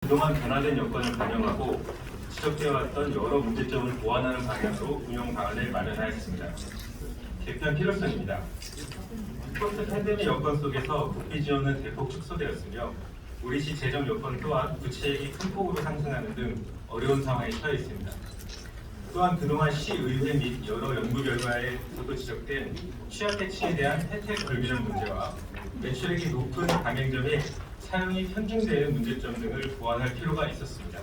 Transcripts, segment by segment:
그동안 변화된 여건을 반영하고 지적되어 왔던 여러 문제점을 보완하는 방향으로 운영 방안을 마련하였습니다. 개편 필요성입니다. 포스트 팬데믹 여건 속에서 국비 지원은 대폭 축소되었으며 우리시 재정 여건 또한 부채액이 큰 폭으로 상승하는 등 어려운 상황에 처해 있습니다. 또한 그동안 시의회 및 여러 연구 결과에서도 지적된 취약계층에 대한 혜택 불균형 문제와 매출액이 높은 가맹점의 사용이 편중되는 문제점 등을 보완할 필요가 있었습니다.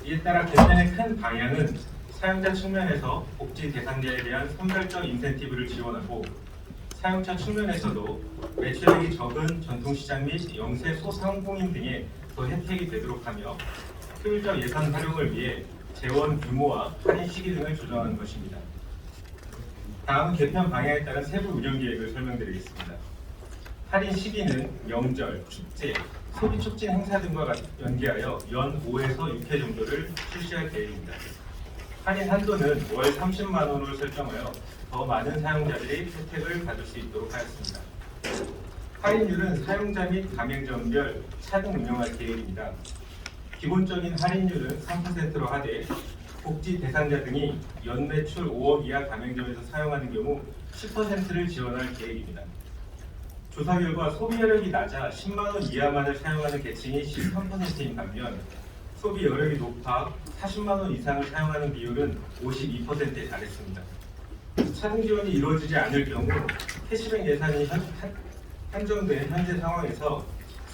이에 따라 개편의 큰 방향은 사용자 측면에서 복지 대상자에 대한 선별적 인센티브를 지원하고 사용자 측면에서도 매출액이 적은 전통시장 및 영세 소상공인 등에 더 혜택이 되도록 하며 효율적 예산 활용을 위해 재원 규모와 할인 시기 등을 조정하는 것입니다. 다음은 개편 방향에 따른 세부 운영 계획을 설명드리겠습니다. 할인 시기는 명절, 축제, 소비 촉진 행사 등과 연계하여 연 5에서 6회 정도를 실시할 계획입니다. 할인 한도는 월 30만 원으로 설정하여 더 많은 사용자들이 혜택을 받을 수 있도록 하였습니다. 할인율은 사용자 및 가맹점별 차등 운영할 계획입니다. 기본적인 할인율은 3%로 하되 복지 대상자 등이 연매출 5억 이하 가맹점에서 사용하는 경우 10%를 지원할 계획입니다. 조사 결과 소비 여력이 낮아 10만 원 이하만을 사용하는 계층이 13%인 반면 소비 여력이 높아 40만 원 이상을 사용하는 비율은 52%에 달했습니다. 차등 지원이 이루어지지 않을 경우 캐시백 예산이 한정된 현재 상황에서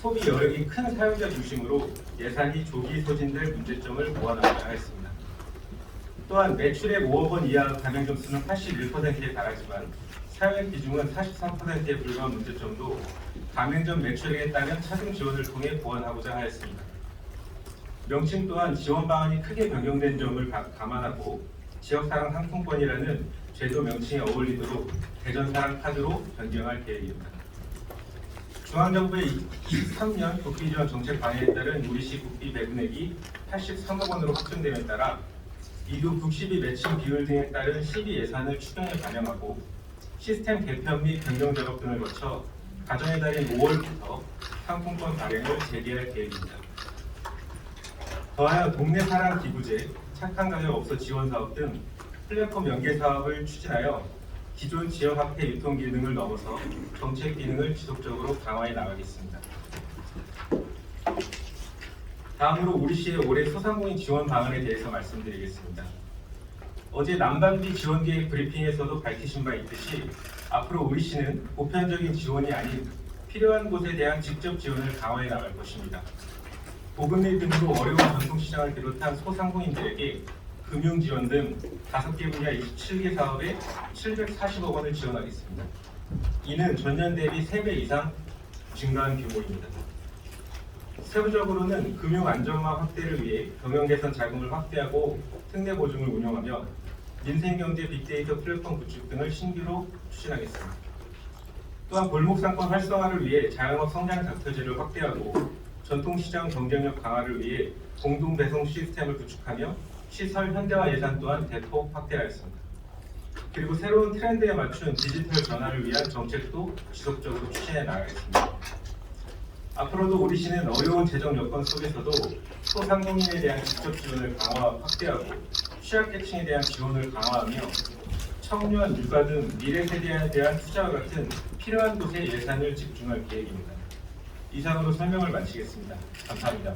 소비 여력이 큰 사용자 중심으로 예산이 조기 소진될 문제점을 보완하고자 했습니다. 또한 매출액 5억 원 이하 가맹점 수는 81%에 달하지만 사용액 비중은 43%에 불과한 문제점도 가맹점 매출액에 따른 차등 지원을 통해 보완하고자 하였습니다. 명칭 또한 지원 방안이 크게 변경된 점을 감안하고 지역사랑 상품권이라는 제도 명칭에 어울리도록 대전사랑 카드로 변경할 계획입니다. 중앙정부의 23년 국비지원 정책 방향에 따른 우리시 국비 배분액이 83억 원으로 확정됨에 따라 이후 국시비 매칭 비율 등에 따른 시비 예산을 추경에 반영하고 시스템 개편 및 변경 작업 등을 거쳐 가정의 달인 5월부터 상품권 발행을 재개할 계획입니다. 더하여 동네 사랑 기부제, 착한 가격 업소 지원 사업 등 플랫폼 연계 사업을 추진하여 기존 지역 화폐 유통 기능을 넘어서 정책 기능을 지속적으로 강화해 나가겠습니다. 다음으로 우리시의 올해 소상공인 지원 방안에 대해서 말씀드리겠습니다. 어제 난방비 지원 계획 브리핑에서도 밝히신 바 있듯이 앞으로 우리시는 보편적인 지원이 아닌 필요한 곳에 대한 직접 지원을 강화해 나갈 것입니다. 고금리 등으로 어려운 전통시장을 비롯한 소상공인들에게 금융지원 등 5개 분야 27개 사업에 740억 원을 지원하겠습니다. 이는 전년 대비 3배 이상 증가한 규모입니다. 세부적으로는 금융 안정화 확대를 위해 경영 개선 자금을 확대하고 특례 보증을 운영하며 민생경제 빅데이터 플랫폼 구축 등을 신규로 추진하겠습니다. 또한 골목상권 활성화를 위해 자영업 성장 닥터제를 확대하고 전통시장 경쟁력 강화를 위해 공동배송 시스템을 구축하며 시설 현대화 예산 또한 대폭 확대하였습니다. 그리고 새로운 트렌드에 맞춘 디지털 전환을 위한 정책도 지속적으로 추진해 나가겠습니다. 앞으로도 우리시는 어려운 재정 여건 속에서도 소상공인에 대한 직접 지원을 강화 확대하고 취약계층에 대한 지원을 강화하며 청년, 육아 등 미래 세대에 대한 투자와 같은 필요한 곳에 예산을 집중할 계획입니다. 이상으로 설명을 마치겠습니다. 감사합니다.